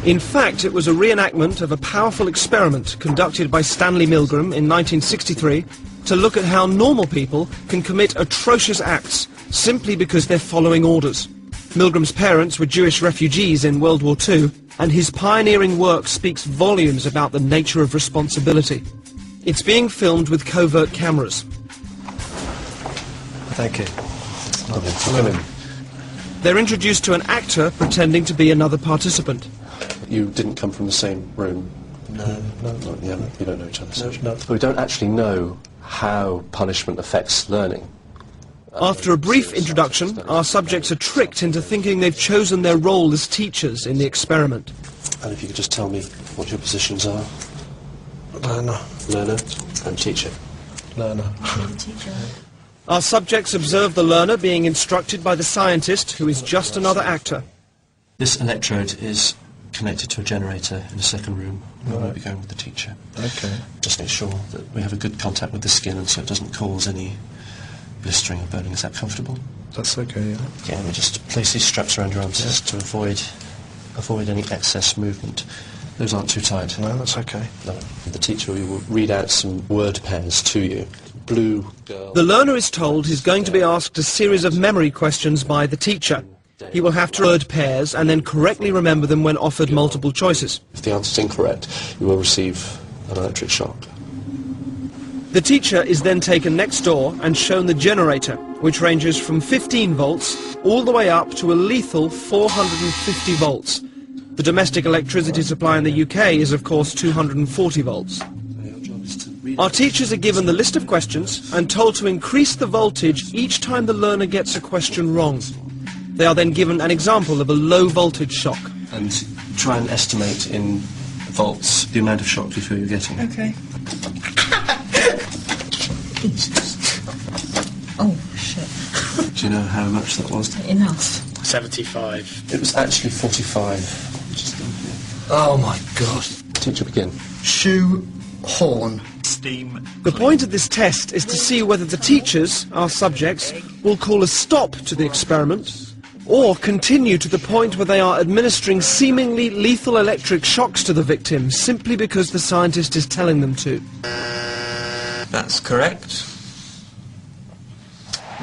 In fact, it was a reenactment of a powerful experiment conducted by Stanley Milgram in 1963 to look at how normal people can commit atrocious acts simply because they're following orders. Milgram's parents were Jewish refugees in World War II, and his pioneering work speaks volumes about the nature of responsibility. It's being filmed with covert cameras. Thank you. Hello. They're introduced to an actor pretending to be another participant. You didn't come from the same room? No. Yeah, you don't know each other. No. We don't actually know how punishment affects learning. After a brief introduction, our subjects are tricked into thinking they've chosen their role as teachers in the experiment. And if you could just tell me what your positions are? Learner. Learner and teacher. Learner. Teacher. Our subjects observe the learner being instructed by the scientist, who is just another actor. This electrode is connected to a generator in the second room. We might be going with the teacher. Okay. Just make sure that we have a good contact with the skin and so it doesn't cause any blistering or burning. Is that comfortable? That's okay, yeah. Okay, we just place these straps around your arms just to avoid any excess movement. Those aren't too tight. No, that's okay. No. The teacher will read out some word pairs to you. Blue girl. The learner is told he's going to be asked a series of memory questions by the teacher. He will have to word pairs and then correctly remember them when offered multiple choices. If the answer is incorrect, you will receive an electric shock. The teacher is then taken next door and shown the generator, which ranges from 15 volts all the way up to a lethal 450 volts. The domestic electricity supply in the UK is, of course, 240 volts. Our teachers are given the list of questions and told to increase the voltage each time the learner gets a question wrong. They are then given an example of a low voltage shock. And try and estimate in volts the amount of shock you feel you're getting. Okay. Oh, shit. Do you know how much that was? Enough. 75. It was actually 45. Oh my God. Teacher, begin. Shoe horn. Steam. The point of this test is to see whether the teachers, our subjects, will call a stop to the experiment or continue to the point where they are administering seemingly lethal electric shocks to the victim simply because the scientist is telling them to. That's correct.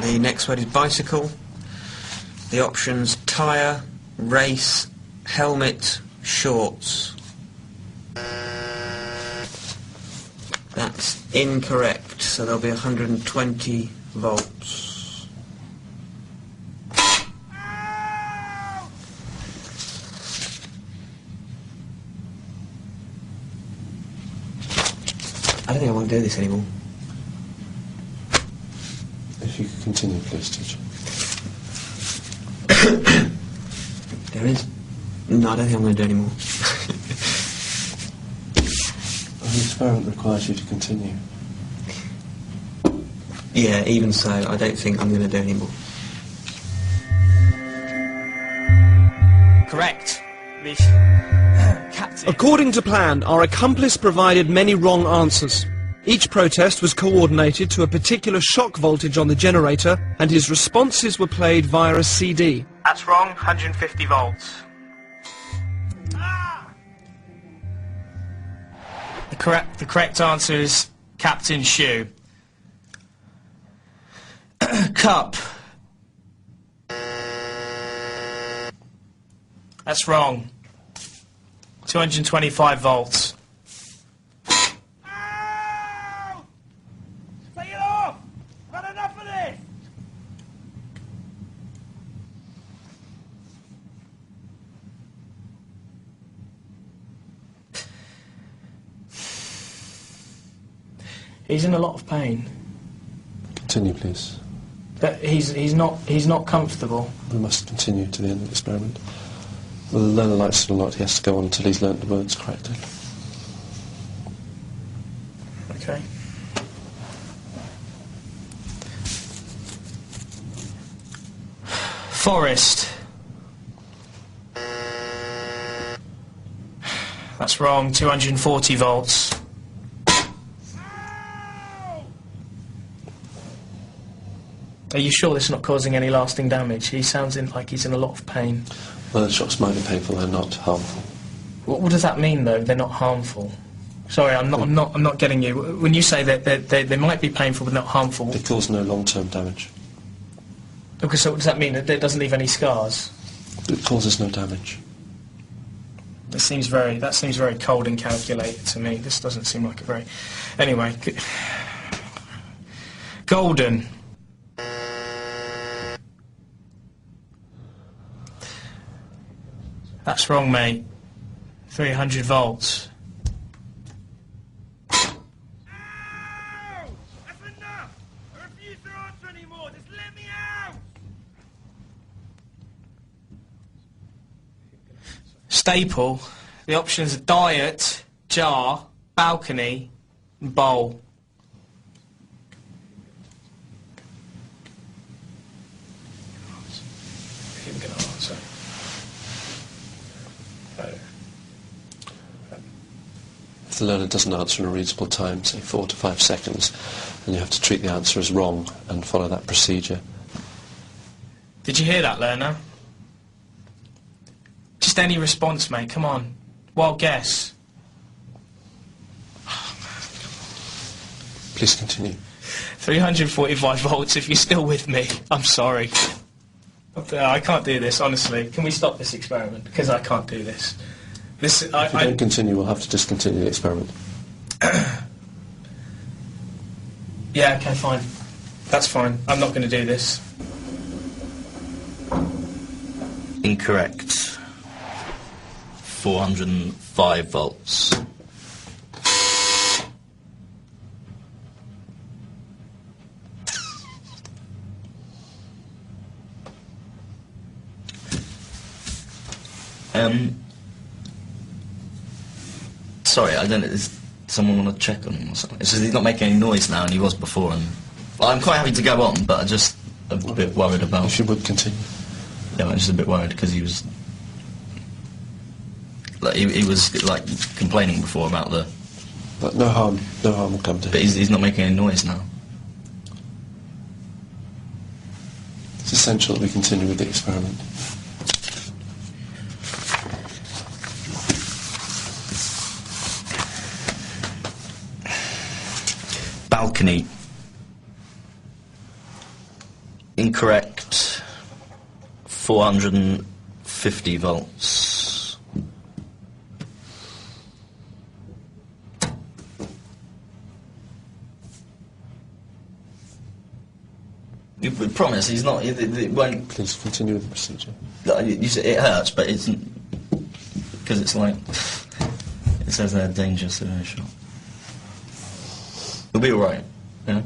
The next word is bicycle. The options: tyre, race, helmet, shorts. That's incorrect, so there'll be 120 volts. I don't think I want to do this anymore. If you could continue, please, teacher. There is? No, I don't think I'm going to do anymore. The experiment requires you to continue. Yeah, even so, I don't think I'm going to do anymore. Correct. Captain. According to plan, our accomplice provided many wrong answers. Each protest was coordinated to a particular shock voltage on the generator, and his responses were played via a CD. That's wrong. 150 volts. The correct answer is Captain Shoe. Cup. That's wrong. 225 volts. Take it off! I've had enough of this! He's in a lot of pain. Continue, please. But he's not comfortable. We must continue to the end of the experiment. Well, the learner likes it a lot. He has to go on until he's learnt the words correctly. Okay. Forest. That's wrong. 240 volts. Are you sure this is not causing any lasting damage? He sounds like he's in a lot of pain. Well, the shocks might be painful, they're not harmful. What does that mean, though? They're not harmful. Sorry, I'm not getting you. When you say that they might be painful but not harmful. They cause no long-term damage. Okay, so what does that mean? That it doesn't leave any scars? It causes no damage. That seems very cold and calculated to me. This doesn't seem like a very... Anyway. Golden. That's wrong, mate. 300 volts. Ow! That's enough! I refuse to answer anymore! Just let me out! Staple. The options are diet, jar, balcony, and bowl. Who are we going to answer? If the learner doesn't answer in a reasonable time, say 4 to 5 seconds, then you have to treat the answer as wrong and follow that procedure. Did you hear that, learner? Just any response, mate. Come on. Wild guess. Please continue. 345 volts if you're still with me. I'm sorry. I can't do this, honestly. Can we stop this experiment? Because I can't do this. If you don't continue, we'll have to discontinue the experiment. Yeah, okay, fine. That's fine. I'm not going to do this. Incorrect. 405 volts. Sorry, I don't know, does someone want to check on him or something? It's just he's not making any noise now and he was before, and well, I'm quite happy to go on, but I'm just a bit worried about... If you would continue. Yeah, I'm just a bit worried because he was... Like, he was, like, complaining before about the... But no harm will come to him. But he's not making any noise now. It's essential that we continue with the experiment. Balcony. Incorrect. 450 volts. You promise he's not... It won't... Please continue with the procedure. You say it hurts, but it's... Because it's like... It says they're dangerous in a shot. It'll be alright, yeah?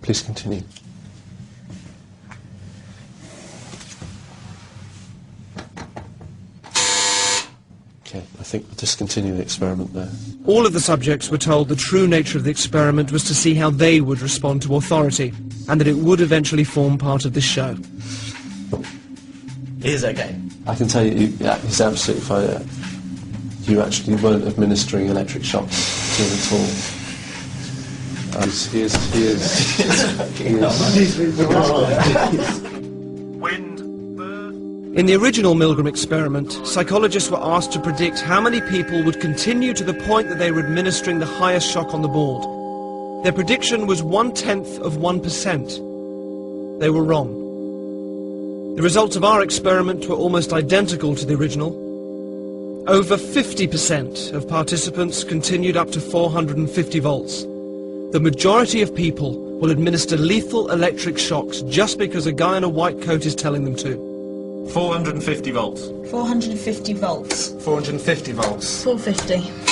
Please continue. Okay, I think we'll discontinue the experiment there. All of the subjects were told the true nature of the experiment was to see how they would respond to authority, and that it would eventually form part of this show. It is okay. I can tell you, yeah, he's absolutely fine. You actually weren't administering electric shocks to him at all. He is. In the original Milgram experiment, psychologists were asked to predict how many people would continue to the point that they were administering the highest shock on the board. Their prediction was 0.1%. They were wrong. The results of our experiment were almost identical to the original. Over 50% of participants continued up to 450 volts. The majority of people will administer lethal electric shocks just because a guy in a white coat is telling them to. 450 volts. 450 volts. 450 volts. 450.